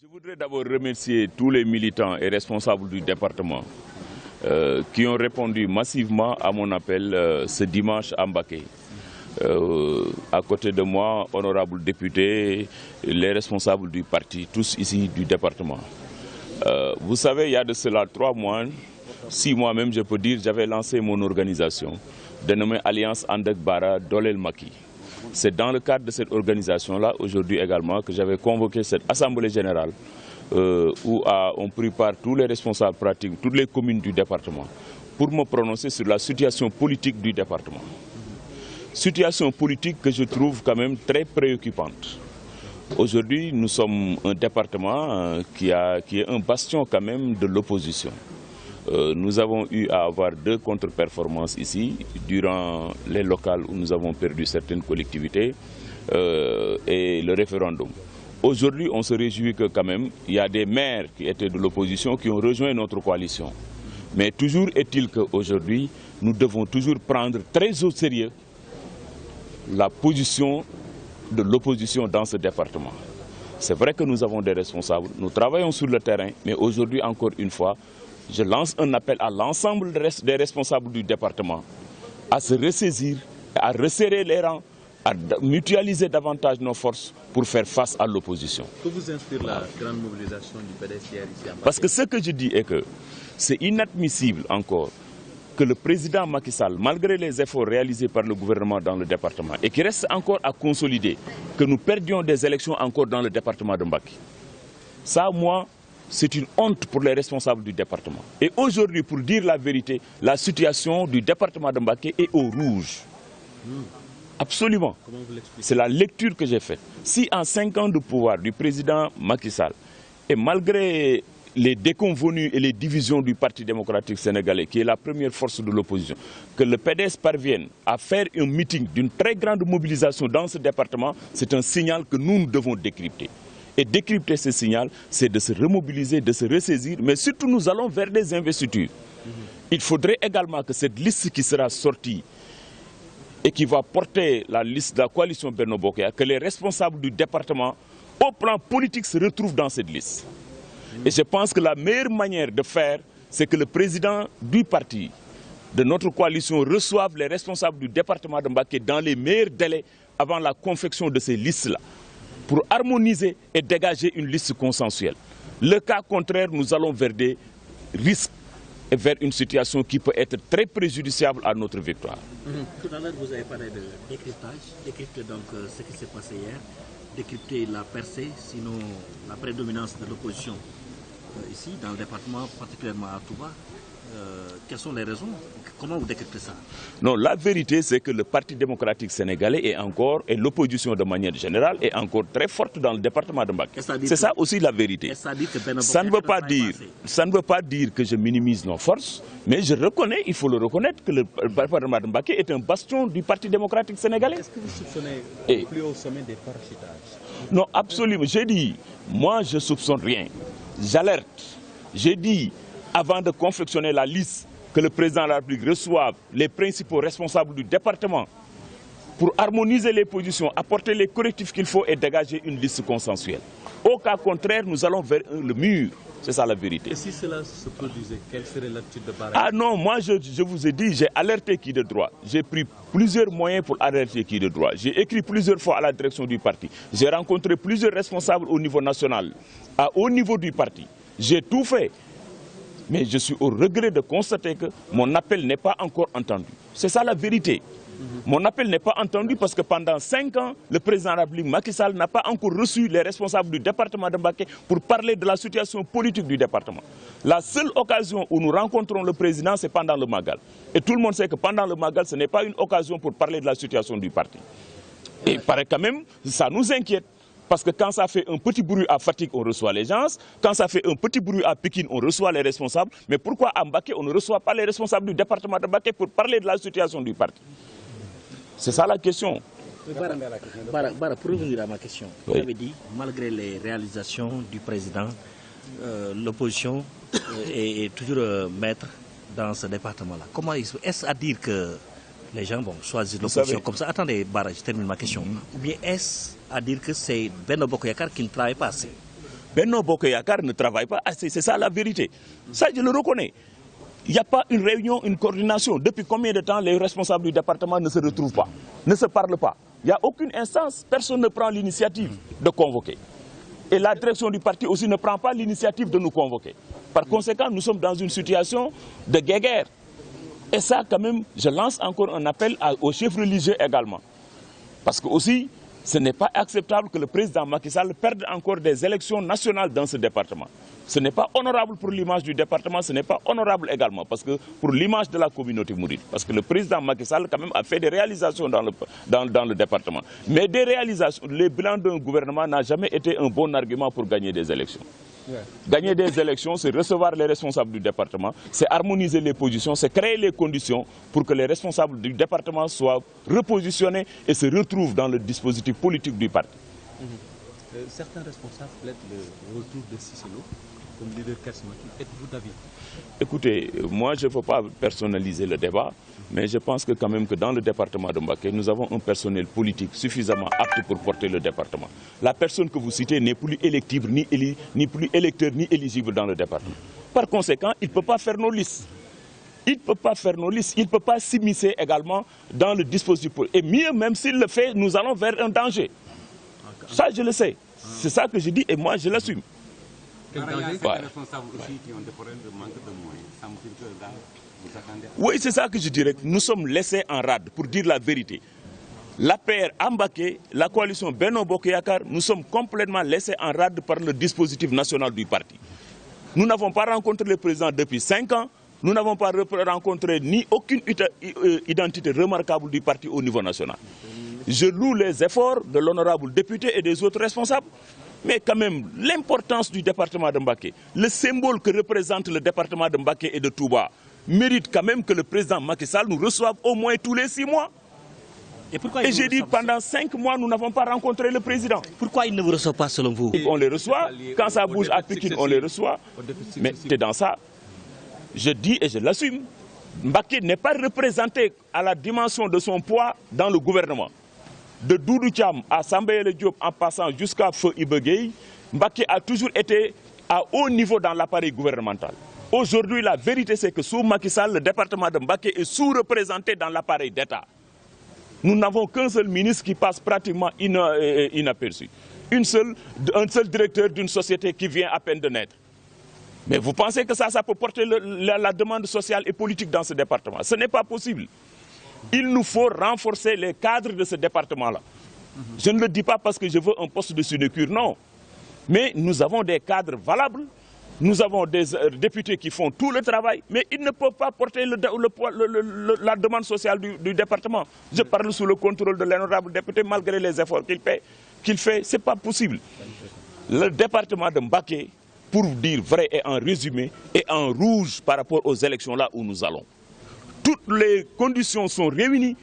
Je voudrais d'abord remercier tous les militants et responsables du département qui ont répondu massivement à mon appel ce dimanche à Mbacké. À côté de moi, honorables députés, les responsables du parti, tous ici du département. Vous savez, il y a de cela 3 mois, 6 mois même, je peux dire, j'avais lancé mon organisation dénommée Alliance Andek Bara Dolel Macky. C'est dans le cadre de cette organisation-là, aujourd'hui également, que j'avais convoqué cette assemblée générale où ont pris part tous les responsables pratiques, toutes les communes du département, pour me prononcer sur la situation politique du département. Situation politique que je trouve quand même très préoccupante. Aujourd'hui, nous sommes un département qui est un bastion quand même de l'opposition. Nous avons eu à avoir 2 contre-performances ici, durant les locales où nous avons perdu certaines collectivités et le référendum. Aujourd'hui, on se réjouit que quand même, il y a des maires qui étaient de l'opposition qui ont rejoint notre coalition. Mais toujours est-il qu'aujourd'hui, nous devons toujours prendre très au sérieux la position de l'opposition dans ce département. C'est vrai que nous avons des responsables, nous travaillons sur le terrain, mais aujourd'hui, encore une fois, je lance un appel à l'ensemble des responsables du département à se ressaisir, à resserrer les rangs, à mutualiser davantage nos forces pour faire face à l'opposition. Que vous inspire la grande mobilisation du PDS ici à Mbacké? Parce que ce que je dis est que c'est inadmissible encore que le président Macky Sall, malgré les efforts réalisés par le gouvernement dans le département, et qui reste encore à consolider, que nous perdions des élections encore dans le département de Mbacké. Ça, moi, c'est une honte pour les responsables du département. Et aujourd'hui, pour dire la vérité, la situation du département de Mbacké est au rouge. Absolument. C'est la lecture que j'ai faite. Si en 5 ans de pouvoir du président Macky Sall, et malgré les déconvenues et les divisions du Parti démocratique sénégalais, qui est la première force de l'opposition, que le PDS parvienne à faire un meeting d'une très grande mobilisation dans ce département, c'est un signal que nous devons décrypter. Et décrypter ce signal, c'est de se remobiliser, de se ressaisir, mais surtout nous allons vers des investitures. Il faudrait également que cette liste qui sera sortie et qui va porter la liste de la coalition Benno Bokk Yakaar, que les responsables du département, au plan politique, se retrouvent dans cette liste. Et je pense que la meilleure manière de faire, c'est que le président du parti, de notre coalition, reçoive les responsables du département de Mbacké dans les meilleurs délais avant la confection de ces listes-là, pour harmoniser et dégager une liste consensuelle. Le cas contraire, nous allons vers des risques et vers une situation qui peut être très préjudiciable à notre victoire. Tout à l'heure, vous avez parlé de décryptage, décrypter donc ce qui s'est passé hier, décrypter la percée, sinon la prédominance de l'opposition ici, dans le département, particulièrement à Touba. Quelles sont les raisons? Comment vous décryptez ça? Non, la vérité, c'est que le Parti démocratique sénégalais et l'opposition de manière générale est encore très forte dans le département de Mbacké. C'est ça aussi la vérité. Ça ne veut pas dire que je minimise nos forces, mais je reconnais, il faut le reconnaître, que le département de Mbacké est un bastion du Parti démocratique sénégalais. Est-ce que vous soupçonnez plus au sommet des parachutages? Non, absolument. J'ai dit, moi je ne soupçonne rien. J'alerte. J'ai dit, avant de confectionner la liste, que le président de la République reçoive les principaux responsables du département pour harmoniser les positions, apporter les correctifs qu'il faut et dégager une liste consensuelle. Au cas contraire, nous allons vers le mur. C'est ça la vérité. Et si cela se produisait, quelle serait l'attitude de Bara? Ah non, moi je vous ai dit, j'ai alerté qui de droit. J'ai pris plusieurs moyens pour alerter qui de droit. J'ai écrit plusieurs fois à la direction du parti. J'ai rencontré plusieurs responsables au niveau national, au niveau du parti. J'ai tout fait. Mais je suis au regret de constater que mon appel n'est pas encore entendu. C'est ça la vérité. Mon appel n'est pas entendu parce que pendant 5 ans, le président de la République, Macky Sall, n'a pas encore reçu les responsables du département de Mbacké pour parler de la situation politique du département. La seule occasion où nous rencontrons le président, c'est pendant le Magal. Et tout le monde sait que pendant le Magal, ce n'est pas une occasion pour parler de la situation du parti. Et il paraît quand même, ça nous inquiète. Parce que quand ça fait un petit bruit à Fatick, on reçoit les gens. Quand ça fait un petit bruit à Pékin, on reçoit les responsables. Mais pourquoi à Mbacké, on ne reçoit pas les responsables du département de Mbacké pour parler de la situation du parti? C'est ça la question. Bara, pour revenir à ma question, vous avez dit, malgré les réalisations du président, l'opposition est toujours maître dans ce département-là. Comment est-ce à dire que les gens choisissent l'opposition comme ça? Attendez, Bara, je termine ma question. Ou bien est-ce à dire que c'est Benno Bokk Yakaar qui ne travaille pas assez? Benno Bokk Yakaar ne travaille pas assez, c'est ça la vérité. Ça, je le reconnais. Il n'y a pas une réunion, une coordination. Depuis combien de temps les responsables du département ne se retrouvent pas, ne se parlent pas? Il n'y a aucune instance, personne ne prend l'initiative de convoquer. Et la direction du parti aussi ne prend pas l'initiative de nous convoquer. Par conséquent, nous sommes dans une situation de guéguerre. Et ça, quand même, je lance encore un appel aux chefs religieux également. Parce que aussi, ce n'est pas acceptable que le président Macky Sall perde encore des élections nationales dans ce département. Ce n'est pas honorable pour l'image du département, ce n'est pas honorable également parce que pour l'image de la communauté mouride. Parce que le président Macky Sall quand même a fait des réalisations dans le département. Mais des réalisations, le bilan d'un gouvernement n'a jamais été un bon argument pour gagner des élections. Gagner des élections, c'est recevoir les responsables du département, c'est harmoniser les positions, c'est créer les conditions pour que les responsables du département soient repositionnés et se retrouvent dans le dispositif politique du parti. Certains responsables plaident le retour de Cissé Lo comme leader charismatique. Êtes-vous d'avis? Écoutez, moi je ne veux pas personnaliser le débat, mais je pense que quand même que dans le département de Mbacké, nous avons un personnel politique suffisamment apte pour porter le département. La personne que vous citez n'est plus élective, ni plus électeur, ni éligible dans le département. Par conséquent, il ne peut pas faire nos listes. Il ne peut pas faire nos listes, il ne peut pas s'immiscer également dans le dispositif. Et mieux, même s'il le fait, nous allons vers un danger. Ça, je le sais. C'est ça que je dis et moi, je l'assume. Il y a certains responsables aussi qui ont déploré le manque de moyens. Semble-t-il que là, vous attendez... Oui, c'est ça que je dirais. Nous sommes laissés en rade, pour dire la vérité. L'APR à Mbacké, la coalition Benno Bokk Yakaar, nous sommes complètement laissés en rade par le dispositif national du parti. Nous n'avons pas rencontré le président depuis 5 ans. Nous n'avons pas rencontré ni aucune identité remarquable du parti au niveau national. Je loue les efforts de l'honorable député et des autres responsables. Mais quand même, l'importance du département de Mbacké, le symbole que représente le département de Mbacké et de Touba, mérite quand même que le président Macky Sall nous reçoive au moins tous les 6 mois. Et j'ai dit, pendant 5 mois, nous n'avons pas rencontré le président. Pourquoi il ne vous reçoit pas selon vous? On les reçoit. Quand ça bouge à Pikine, on les reçoit. Mais c'est dans ça. Je dis et je l'assume. Mbacké n'est pas représenté à la dimension de son poids dans le gouvernement. De Doudou Thiam à Sambéle Diop en passant jusqu'à Feu Iba Gueye, Mbacké a toujours été à haut niveau dans l'appareil gouvernemental. Aujourd'hui, la vérité, c'est que sous Macky Sall, le département de Mbacké est sous-représenté dans l'appareil d'État. Nous n'avons qu'un seul ministre qui passe pratiquement inaperçu. Un seul directeur d'une société qui vient à peine de naître. Mais vous pensez que ça peut porter la demande sociale et politique dans ce département? Ce n'est pas possible. Il nous faut renforcer les cadres de ce département-là. Je ne le dis pas parce que je veux un poste de sinecure, non. Mais nous avons des cadres valables, nous avons des députés qui font tout le travail, mais ils ne peuvent pas porter la demande sociale du département. Je parle sous le contrôle de l'honorable député, malgré les efforts qu'il fait, ce n'est pas possible. Le département de Mbacké, pour dire vrai et en résumé, est en rouge par rapport aux élections là où nous allons. Toutes les conditions sont réunies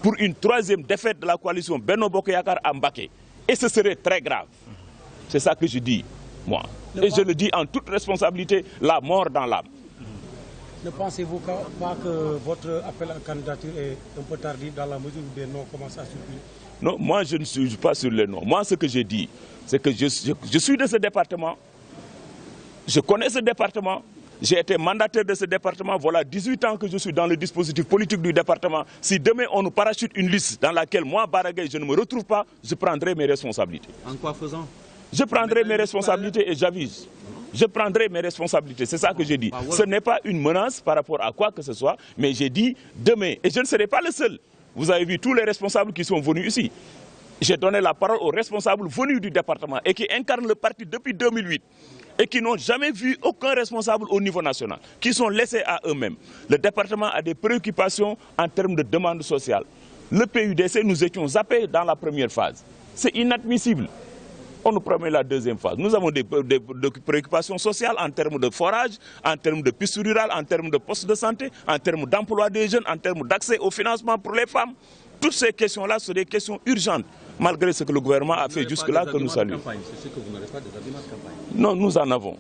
pour une 3e défaite de la coalition Benno Bokk Yakaar à Mbacké. Et ce serait très grave. C'est ça que je dis, moi. Et je le dis en toute responsabilité, la mort dans l'âme. Ne pensez-vous pas que votre appel à candidature est un peu tardif dans la mesure où des noms commencent à circuler? Non, moi je ne suis pas sur les noms. Moi ce que j'ai dit, c'est que je suis de ce département. Je connais ce département. J'ai été mandataire de ce département, voilà 18 ans que je suis dans le dispositif politique du département. Si demain on nous parachute une liste dans laquelle moi, Bara Gaye, je ne me retrouve pas, je prendrai mes responsabilités. En quoi faisant? Je prendrai mes responsabilités et j'avise. Je prendrai mes responsabilités, c'est ça que j'ai dit. Ce n'est pas une menace par rapport à quoi que ce soit, mais j'ai dit demain, et je ne serai pas le seul. Vous avez vu tous les responsables qui sont venus ici. J'ai donné la parole aux responsables venus du département et qui incarnent le parti depuis 2008. Et qui n'ont jamais vu aucun responsable au niveau national, qui sont laissés à eux-mêmes. Le département a des préoccupations en termes de demande sociale. Le PUDC, nous étions zappés dans la première phase. C'est inadmissible. On nous promet la 2e phase. Nous avons des préoccupations sociales en termes de forage, en termes de piste rurale, en termes de postes de santé, en termes d'emploi des jeunes, en termes d'accès au financement pour les femmes. Toutes ces questions-là sont des questions urgentes, malgré ce que le gouvernement a fait jusque-là que nous saluons. C'est ce que vous n'avez pas des arguments de campagne. Non, nous en avons.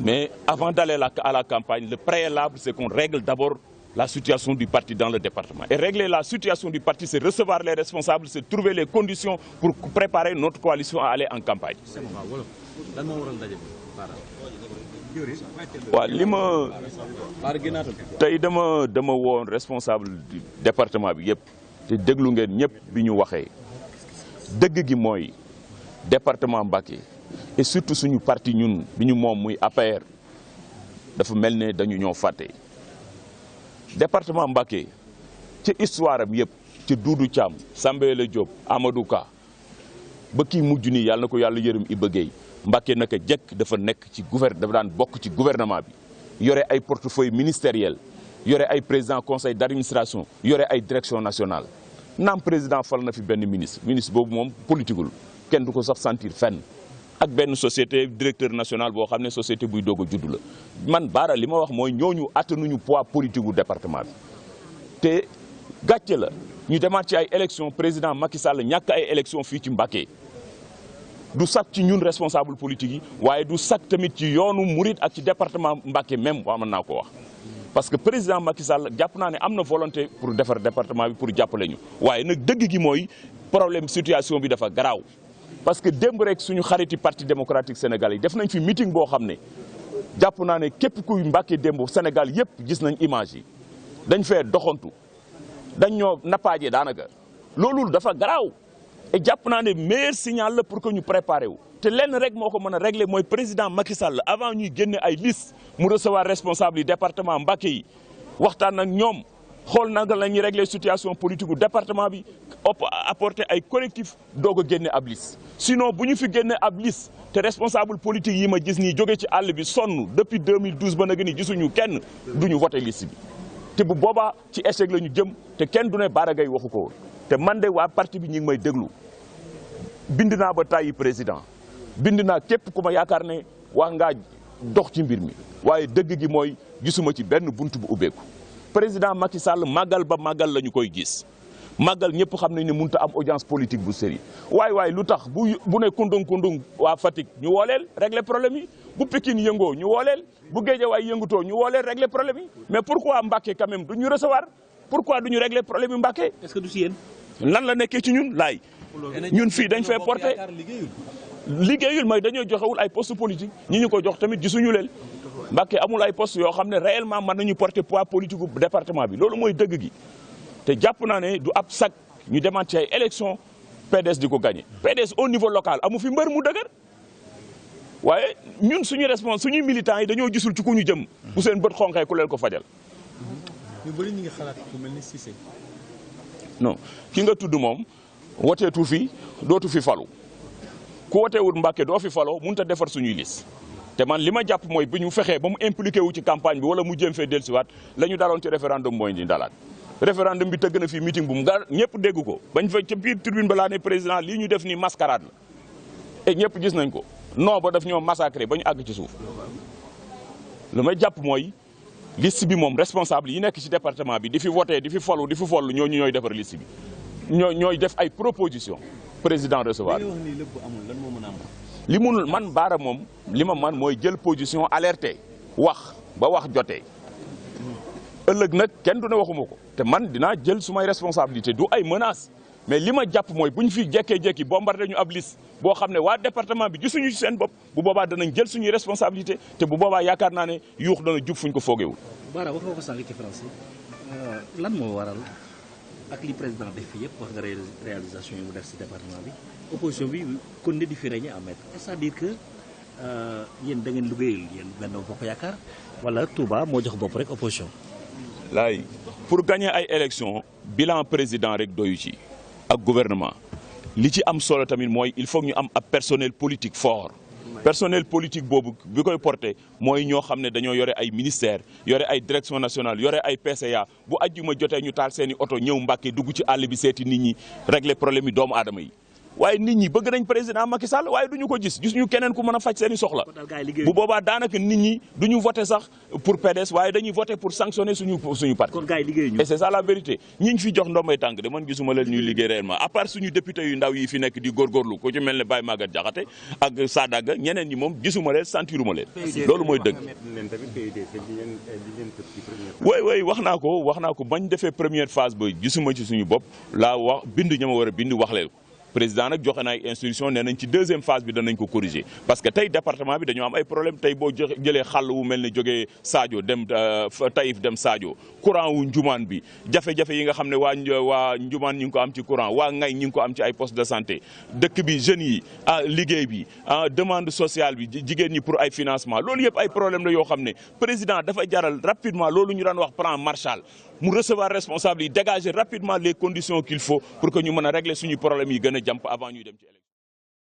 Mais avant d'aller à la campagne, le préalable, c'est qu'on règle d'abord la situation du parti dans le département. Et régler la situation du parti, c'est recevoir les responsables, c'est trouver les conditions pour préparer notre coalition à aller en campagne. lan moo waral ndaje bi waaw li ma tey dama woon responsable du département bi yëpp te déglu ngeen ñëpp bi ñu waxee dëgg gi mooy département Mbacké et surtout suñu parti ñun bi ñu moom muy APR dafa mel ne dañu ñoo fàtte département Mbacké ci histoire am yëpp ci Doudou Thiam Sambéla Diop Amadou Ka ba kii mujj nii yàlla na ko yàlla yërëm Iba Gueye Mbacké naka jekk dafa nekk ci dafa daan bokk ci gouvernement bi yore ay portefeuille ministériel yore ay président conseil d'administration yore ay direction nationale naam président fal na fi benn ministre boobu moom politiqueul kenn du ko sax sentir fenn ak benn société directeur national boo xam ne société buy doog a juddu la man Bara li ma wax mooy ñooñu attanuñu poids politique gu département bi te gàcce la ñu demaat ci ay élection président Macky Sall ñàkk ay élection fii ci Mbacké du sax ci ñun responsable politique yi waaye du sax tamit ci yoonu Mouride ak ci département Mbacké même waa mën naa ko wax parce que président Macky Sall jàpp naa ne am na volonté pour defar département bi pour jàppale ñu waaye nag dëgg gi mooy problème situation bi dafa garaaw parce que démb rek suñu xariti parti démocratique sénégalais yi def nañ fi meeting boo xam ne jàpp naa ne képp kuy Mbacké démb Sénégal yëpp gis nañ image yi dañ fee doxantu dañ ñoo nappaaje daanaka loolu dafa garaaw et jàpp naa ne meilleur signal la pour que ñu préparer wu te lenn rek moo ko mën a régler mooy président Macky Sall avant ñuy génne ay liste mu recevoir responsable yi département Mbacké yi waxtaan ak ñoom xool naka la ñuy régler situation politique u département bi apporter ay collectif doog a génne ab liste sinon bu ñu fi génne ab liste te responsable politique yi ma gis nii jóge ci àll bi sonn depuis 2012 ba nag ni gisuñu kenn duñu voté liste bi te bu boobaa ci échec la ñu jëm te kenn du ne Bara Gaye waxu ko woon te man de waa parti bi ñu ngi may déglu bind naa ba tàyyi président bind naa képp ku ma yaakaar ne wax ngaa dox ci mbir mi waaye dëgg gi mooy gisuma ci benn bunt bu ubbeeku président Macky Sall màggal ba màggal la ñu koy gis màggal ñëpp xam nañ ne mënut a am audience politique bu sérieux waaye lu tax bu ne kundung waa Fatick ñu wooleel régler problème yi bu Pikine yëngoo ñu wooleel bu Guédiawaye yëngutoo ñu wooleel régler problème yi mais pourquoi Mbacké quand même du ñu recevoir pourquoi du ñu régler problème yi Mbacké. est-ce que du si yéen. lan la nekkee ci ñun laay ñun fii dañ fee porté liggéeyul mooy dañoo joxewul ay poste politique ñi ñu ko jox tamit gisuñu leen Mbacké amul ay poste yoo xam ne réellement mën nañu porter poids politique bu département bi loolu mooy dëgg gi te jàpp naa ne du ab sac ñu demaat ci ay élection PDS di ko gagné PDS au niveau local amu fi mbër mu dëgër waaye ñun suñu suñuy militants yi dañoo gisul ci ku ñu jëm bu seen bët xonqee ku leen ko fajal. ñu bëri ñu ngi xalaat ku mel ni Cissé. non ki nga tudd moom woteetu fi dootu fi falu ku woteewul Mbacké doo fi faloo mënut a defar suñuy liste te man li ma jàpp mooy bu ñu fexee ba mu impliqué wu ci campagne bi wala mu jéem fee dellusiwaat la ñu daloon ci référendum mooy di dalaat référendum bi tëgg na fii meeting bu mu gar ñëpp dégg ko bañ fa ca biir tribune ba laa ne président lii ñu def nii mascarade la et ñëpp gis nañ ko non ba daf ñoo massacré ba ñu àgg ci suuf lu may jàpp mooy liste bi moom responsable yi nekk ci département bi di fi voté di fi follu ñooñu ñooy defar liste bi ñooy def ay proposition président recevoir li munul man Bara moom li ma man mooy jël position alerté wax ba wax jotee ëllëg nag kenn du ne waxuma ko te man dinaa jël sumay responsabilité du ay menaces mais li ma jàpp mooy bu ñu fi jekkee-jekki bombardé ñu ab liste boo xam ne waa département bi gisuñu ci seen bopp bu boobaa danañ jël suñuy responsabilité te bu boobaa yaakaar naa ne yuux dana jub fuñ ko foogewul. Bara wax nga ko sànq ci français lan moo waral ak li président def fi yëpp wax nga réalisation yi mu def ci département bi opposition bi kon ne di fi régner en maître c'est-à-dire que yéen da ngeen liggéeyal yéen Benno Bokk Yaakaar wala Touba moo jox bopp rek opposition. laay pour gagner ay élections bilan président rek doyu ci ak gouvernement li ci am solo tamit mooy il faut ñu am ab personnel politique fort personnel politique boobu bi koy porté mooy ñoo xam ne dañoo yore ay ministères yore ay direction nationale yore ay PCA bu ajjuma jotee ñu taal seen i oto ñëw Mbacké dugg ci àll bi seeti nit ñi régler problème yi doomu aadama yi waaye nit ñi bëgg nañ président Macky Sall waaye duñu ko gis ñu keneen ku mën a faj seen i soxla bu boobaa daanaka nit ñi duñu voté sax pour PDS waaye dañuy voté pour sanctionner suñu parti et c'est ça la vérité ñi ñu fi jox ndombay tànk de man gisuma leen ñuy liggéey réellement à part suñu député yu ndaw yi fi nekk di góorgóorlu ko ci mel ne Baye Maguette Diakhaté ak Sadaga ñeneen ñi moom gisuma leen sentiruma leen loolu mooy dëgg way wax naa ko bañ defee première phase ba gisuma ci suñu bopp laa wax bind ña ma war a bind wax leen ko président nag joxe na ay instruction nee nañ ci deuxième phase bi danañ ko corriger parce que tey département bi dañoo am ay problème tey boo jëlee xàll wu mel ne jógee Sadio dem Taïf dem Sadio courant wu Njumaan bi jafe-jafe yi nga xam ne waa Njumaan ñi ngi ko am ci courant waa Ngay ñi ngi ko am ci ay poste de santé dëkk bi jeunes yi liggéey bi demande sociale bi jigéen ñi pour ay financement loolu yëpp ay problème la yoo xam ne président dafa jaral rapidement loolu ñu daan wax plan Marshall mu recevoir responsable yi dégager rapidement les conditions qu'il faut pour que ñu mën a régler suñu problème yi gën a jàmp avant ñuy dem ci élection